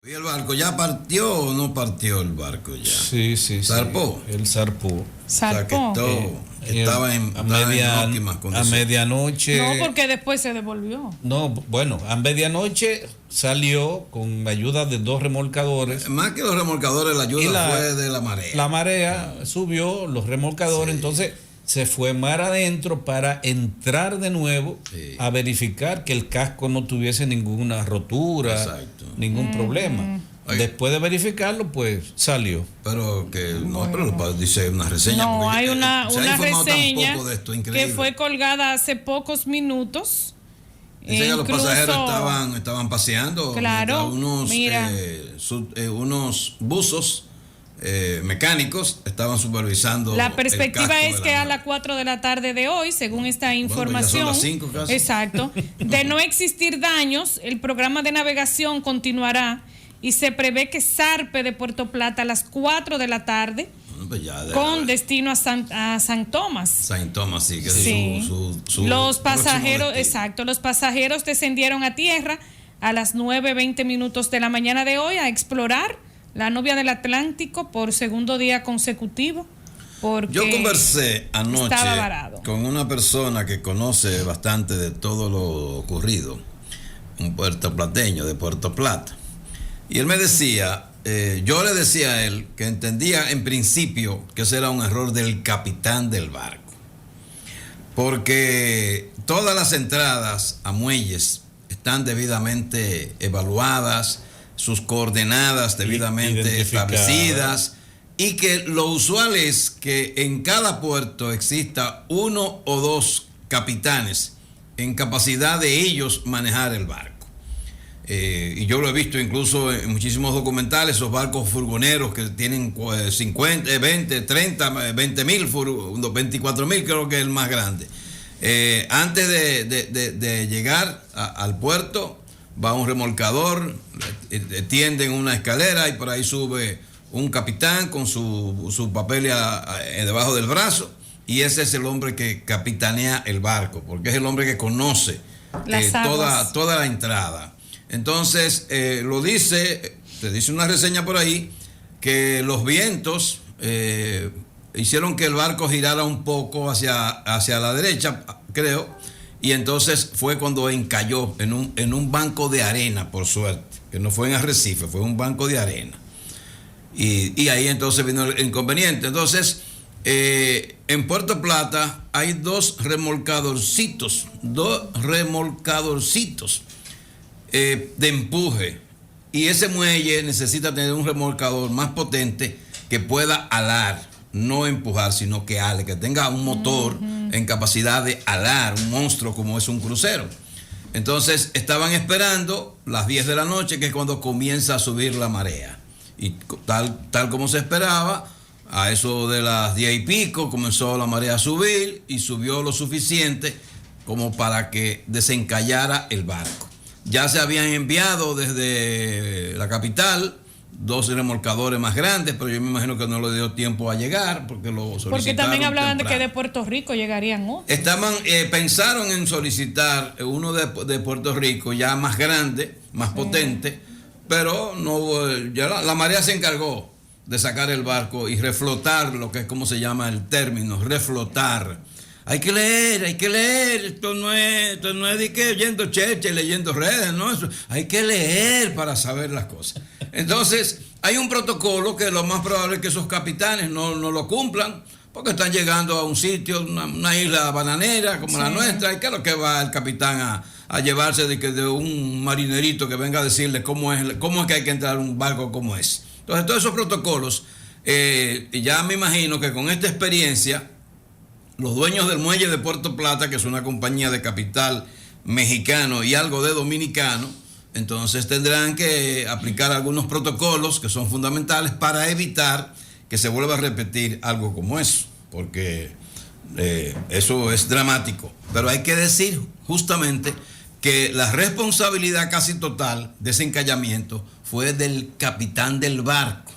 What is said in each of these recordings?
¿Y el barco ya partió o no partió el barco ya? Sí, sí, ¿Zarpó? Sí. El zarpó. O sea, que estaba en óptimas a condiciones. medianoche. No, porque después se devolvió. No, bueno, a medianoche salió con ayuda de 2 remolcadores. Más que los remolcadores, la ayuda fue de la marea. La marea subió, los remolcadores, entonces se fue mar adentro para entrar de nuevo a verificar que el casco no tuviese ninguna rotura, ningún problema. Después de verificarlo, pues salió. Pero que no, pero dice una reseña. No, hay una reseña de esto, que fue colgada hace pocos minutos. Dice que los pasajeros estaban paseando. Claro, unos buzos mecánicos estaban supervisando. La perspectiva es que a las 4 de la tarde de hoy, según esta información, ya son las 5 casi. Exacto, de no existir daños, el programa de navegación continuará y se prevé que zarpe de Puerto Plata a las 4 de la tarde con destino a San Tomás. San Tomás, sí, que sí. Es su los pasajeros, exacto, los pasajeros descendieron a tierra a las 9:20 de la mañana de hoy a explorar la novia del Atlántico por segundo día consecutivo. Yo conversé anoche con una persona que conoce bastante de todo lo ocurrido, un puertoplateño de Puerto Plata. Y él me decía, yo le decía a él que entendía en principio que ese era un error del capitán del barco. Porque todas las entradas a muelles están debidamente evaluadas, sus coordenadas debidamente establecidas, y que lo usual es que en cada puerto exista 1 o 2 capitanes en capacidad de ellos manejar el barco. Y yo lo he visto incluso en muchísimos documentales, esos barcos furgoneros que tienen 50, 20, 30, 20 mil, 24 mil creo que es el más grande. Antes de llegar al puerto, va un remolcador, tienden una escalera y por ahí sube un capitán con su papel debajo del brazo, y ese es el hombre que capitanea el barco, porque es el hombre que conoce toda la entrada. Entonces, te dice una reseña por ahí, que los vientos hicieron que el barco girara un poco hacia la derecha, creo, y entonces fue cuando encalló en un banco de arena, por suerte, que no fue en arrecife, fue un banco de arena. Y ahí entonces vino el inconveniente. Entonces, en Puerto Plata hay 2 remolcadorcitos de empuje, y ese muelle necesita tener un remolcador más potente que pueda alar, no empujar, sino que ale, que tenga un motor en capacidad de alar, un monstruo como es un crucero. Entonces estaban esperando las 10 de la noche, que es cuando comienza a subir la marea, y tal como se esperaba, a eso de las 10 y pico comenzó la marea a subir, y subió lo suficiente como para que desencallara el barco. Ya se habían enviado desde la capital 2 remolcadores más grandes, pero yo me imagino que no le dio tiempo a llegar, porque lo solicitaron. Porque también hablaban de que de Puerto Rico llegarían otros. Pensaron en solicitar uno de Puerto Rico ya más grande, más potente, pero no, ya la marea se encargó de sacar el barco y reflotar, lo que es como se llama el término, reflotar. Hay que leer, esto no es de que oyendo cheche, leyendo redes, no, hay que leer para saber las cosas. Entonces, hay un protocolo que lo más probable es que esos capitanes no lo cumplan, porque están llegando a un sitio, una isla bananera como la nuestra, y que es lo que va el capitán a llevarse de un marinerito que venga a decirle cómo es que hay que entrar a un barco como es. Entonces, todos esos protocolos, ya me imagino que con esta experiencia, los dueños del muelle de Puerto Plata, que es una compañía de capital mexicano y algo de dominicano, entonces tendrán que aplicar algunos protocolos que son fundamentales para evitar que se vuelva a repetir algo como eso, porque eso es dramático. Pero hay que decir justamente que la responsabilidad casi total de ese encallamiento fue del capitán del barco,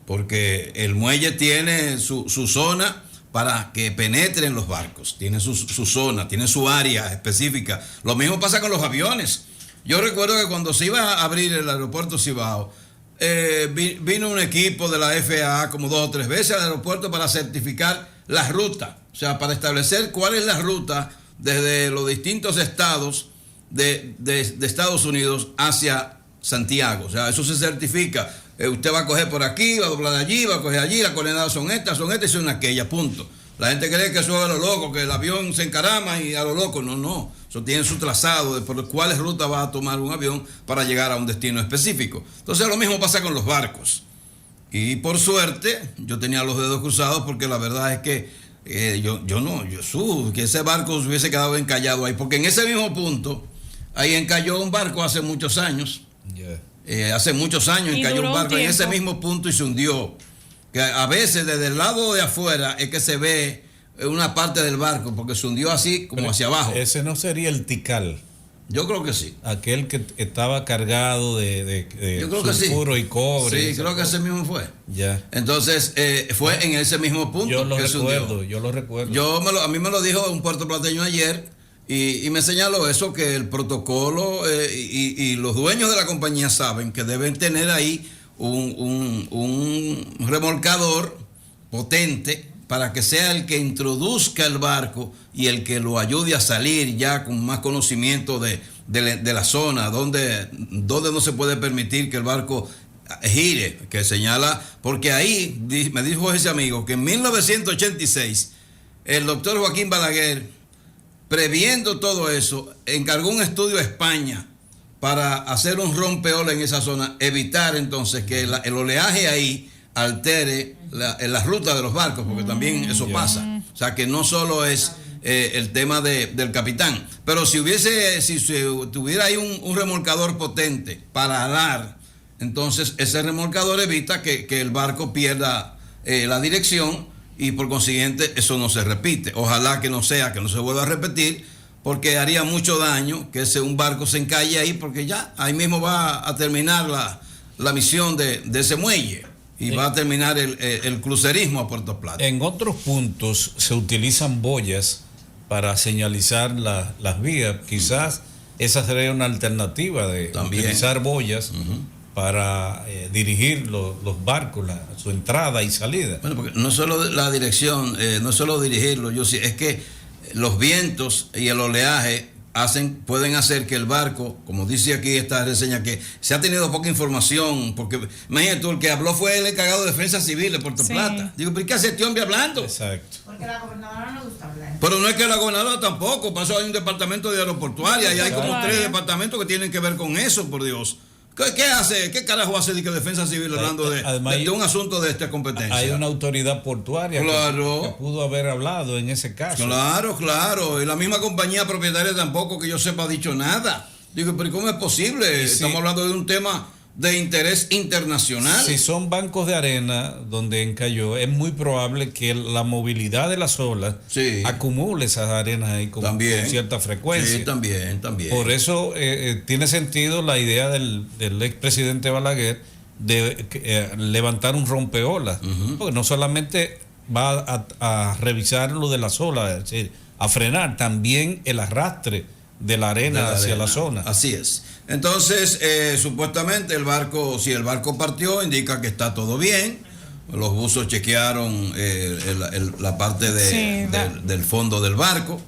porque el muelle tiene su zona para que penetren los barcos, tiene su zona, tiene su área específica. Lo mismo pasa con los aviones. Yo recuerdo que cuando se iba a abrir el aeropuerto Cibao, vino un equipo de la FAA como 2 o 3 veces al aeropuerto para certificar la ruta, o sea, para establecer cuál es la ruta desde los distintos estados de Estados Unidos hacia Santiago. O sea, eso se certifica. Usted va a coger por aquí, va a doblar allí, va a coger allí, las coordenadas son estas y son aquellas, punto. La gente cree que eso es a lo loco, que el avión se encarama y a lo loco. No. Eso tiene su trazado de por cuáles rutas va a tomar un avión para llegar a un destino específico. Entonces lo mismo pasa con los barcos. Y por suerte, yo tenía los dedos cruzados porque la verdad es que que ese barco se hubiese quedado encallado ahí. Porque en ese mismo punto, ahí encalló un barco hace muchos años. Hace muchos años encalló un barco en ese mismo punto y se hundió. Que a veces desde el lado de afuera es que se ve una parte del barco porque se hundió así como hacia abajo. Ese no sería el Tikal. Yo creo que sí. Aquel que estaba cargado de sulfuro y cobre. Sí, creo que ese mismo fue. Ya. Entonces, fue en ese mismo punto. Yo lo recuerdo. A mí me lo dijo un puertoplateño ayer y me señaló eso, que el protocolo y los dueños de la compañía saben que deben tener ahí un remolcador potente para que sea el que introduzca el barco y el que lo ayude a salir ya con más conocimiento de la zona, donde no se puede permitir que el barco gire, que señala, porque ahí me dijo ese amigo que en 1986 el doctor Joaquín Balaguer, previendo todo eso, encargó un estudio a España para hacer un rompeola en esa zona, evitar entonces que el oleaje ahí altere la ruta de los barcos, porque también eso pasa. O sea, que no solo es el tema del capitán, pero si tuviera ahí un remolcador potente para alar, entonces ese remolcador evita que el barco pierda la dirección y por consiguiente eso no se repite. Ojalá que no se vuelva a repetir, porque haría mucho daño que un barco se encalle ahí, porque ya ahí mismo va a terminar la misión de ese muelle y va a terminar el crucerismo a Puerto Plata. En otros puntos se utilizan boyas para señalizar las vías. Quizás esa sería una alternativa de utilizar boyas para dirigir los barcos, su entrada y salida. Bueno, porque no solo la dirección, no solo dirigirlo, es que los vientos y el oleaje pueden hacer que el barco, como dice aquí esta reseña, que se ha tenido poca información, porque imagínate tú, el que habló fue el encargado de Defensa Civil de Puerto Plata. Digo, ¿pero qué hace este hombre hablando? Exacto. Porque la gobernadora no gusta hablar. Pero no es que la gobernadora tampoco, pasó hay un departamento de aeroportuaria y hay como 3 departamentos que tienen que ver con eso, por Dios. ¿Qué hace? ¿Qué carajo hace de que Defensa Civil hablando de un asunto de esta competencia? Hay una autoridad portuaria que pudo haber hablado en ese caso. Claro. Y la misma compañía propietaria tampoco, que yo sepa, ha dicho nada. Digo, pero ¿cómo es posible? Estamos hablando de un tema de interés internacional. Si son bancos de arena donde encalló, es muy probable que la movilidad de las olas acumule esas arenas ahí con cierta frecuencia. Sí, también. Por eso tiene sentido la idea del expresidente Balaguer de levantar un rompeolas, porque no solamente va a revisar lo de las olas, es decir, a frenar también el arrastre de la arena hacia la zona. Así es. Entonces, supuestamente si el barco partió, indica que está todo bien. Los buzos chequearon la parte del fondo del barco,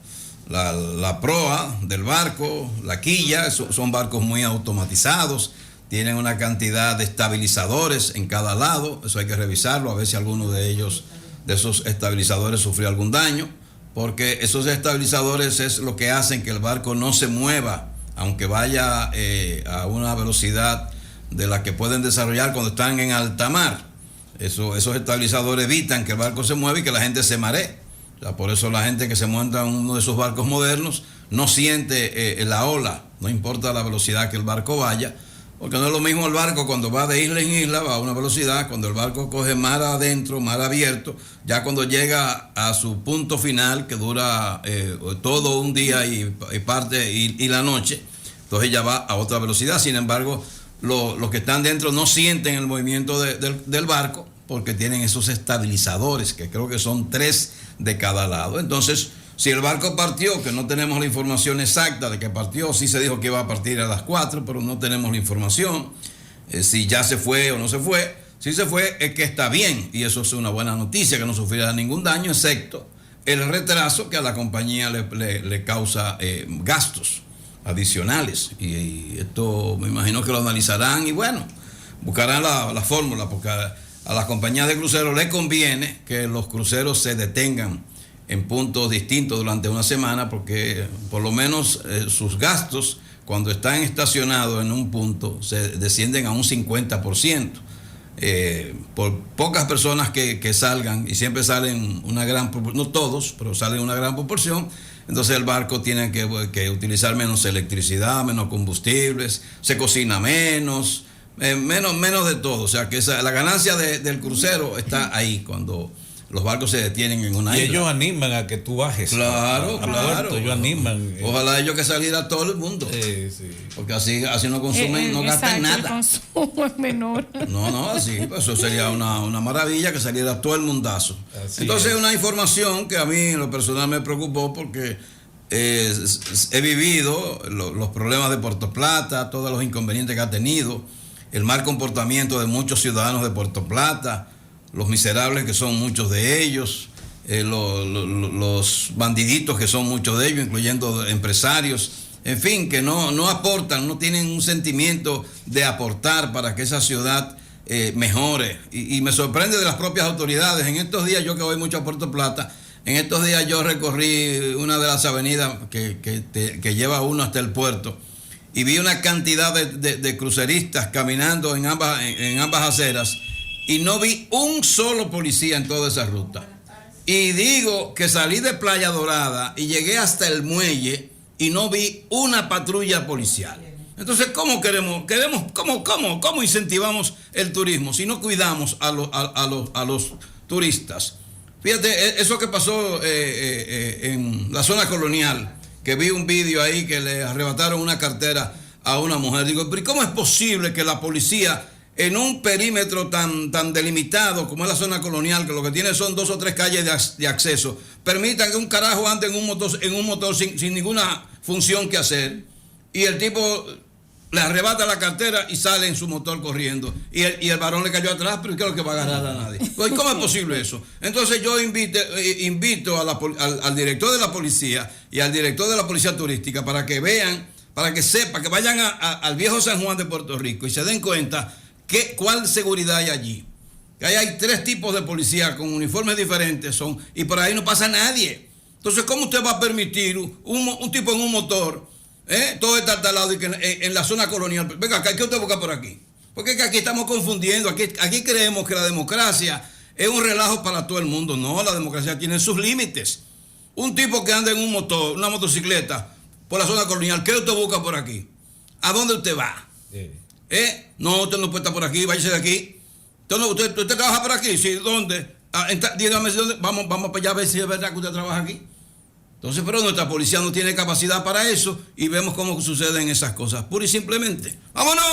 la proa del barco, la quilla. Son barcos muy automatizados, tienen una cantidad de estabilizadores en cada lado. Eso hay que revisarlo, a ver si alguno de esos estabilizadores sufrió algún daño, porque esos estabilizadores es lo que hacen que el barco no se mueva, aunque vaya a una velocidad de la que pueden desarrollar cuando están en alta mar. Esos estabilizadores evitan que el barco se mueva y que la gente se maree. O sea, por eso la gente que se monta en uno de esos barcos modernos no siente la ola, no importa la velocidad que el barco vaya, porque no es lo mismo el barco cuando va de isla en isla, va a una velocidad. Cuando el barco coge mar adentro, mar abierto, ya cuando llega a su punto final, que dura todo un día y parte y la noche, entonces ya va a otra velocidad. Sin embargo, los que están dentro no sienten el movimiento del barco, porque tienen esos estabilizadores, que creo que son 3 de cada lado. Entonces Si el barco partió, que no tenemos la información exacta de que partió, sí se dijo que iba a partir a las 4, pero no tenemos la información. Si ya se fue o no se fue. Si se fue, es que está bien, y eso es una buena noticia, que no sufrirá ningún daño, excepto el retraso que a la compañía le causa gastos adicionales. Y esto me imagino que lo analizarán y bueno, buscarán la fórmula, porque a las compañías de cruceros les conviene que los cruceros se detengan en puntos distintos durante una semana, porque por lo menos sus gastos, cuando están estacionados en un punto, se descienden a un 50%. Por pocas personas que salgan, y siempre salen una gran proporción, no todos, pero salen una gran proporción, entonces el barco tiene que utilizar menos electricidad, menos combustibles, se cocina menos de todo. O sea que la ganancia del crucero está ahí cuando los barcos se detienen en una isla. Y ellos animan a que tú bajes. Claro. Ellos animan. Ojalá ellos que saliera todo el mundo. Sí. Porque así no consumen, no gastan nada. El consumo es menor. No, así, pues eso sería una maravilla que saliera todo el mundazo. Así entonces es una información que a mí en lo personal me preocupó porque he vivido los problemas de Puerto Plata, todos los inconvenientes que ha tenido, el mal comportamiento de muchos ciudadanos de Puerto Plata, los miserables que son muchos de ellos, los bandiditos que son muchos de ellos, incluyendo empresarios, en fin, que no aportan, no tienen un sentimiento de aportar para que esa ciudad mejore. Y me sorprende de las propias autoridades. En estos días, yo que voy mucho a Puerto Plata, en estos días yo recorrí una de las avenidas que lleva uno hasta el puerto y vi una cantidad de cruceristas caminando en ambas aceras, y no vi un solo policía en toda esa ruta. Y digo que salí de Playa Dorada y llegué hasta el muelle y no vi una patrulla policial. Entonces, ¿cómo cómo incentivamos el turismo si no cuidamos a los turistas? Fíjate, eso que pasó en la zona colonial, que vi un vídeo ahí que le arrebataron una cartera a una mujer. Digo, pero ¿cómo es posible que la policía, en un perímetro tan delimitado como es la zona colonial, que lo que tiene son 2 o 3 calles de acceso, permitan que un carajo ande en un motor sin ninguna función que hacer, y el tipo le arrebata la cartera y sale en su motor corriendo, y el varón le cayó atrás, pero ¿qué es lo que va a agarrar a nadie? Pues, ¿cómo es posible eso? Entonces yo invito al director de la policía y al director de la policía turística para que vean, para que sepan, que vayan al viejo San Juan de Puerto Rico y se den cuenta cuál seguridad hay allí. Que hay 3 tipos de policía con uniformes diferentes, y por ahí no pasa nadie. Entonces, ¿cómo usted va a permitir un tipo en un motor, todo estartalado, y que en la zona colonial? Venga, ¿qué usted busca por aquí? Porque es que aquí estamos confundiendo, aquí creemos que la democracia es un relajo para todo el mundo. No, la democracia tiene sus límites. Un tipo que anda en un motor, una motocicleta, por la zona colonial, ¿qué usted busca por aquí? ¿A dónde usted va? Sí. No, usted no puede estar por aquí, váyase de aquí. Entonces, ¿usted trabaja por aquí? Sí, ¿dónde? Dígame dónde. Vamos para allá a ver si es verdad que usted trabaja aquí. Entonces, pero nuestra policía no tiene capacidad para eso, y vemos cómo suceden esas cosas, pura y simplemente. ¡Vámonos!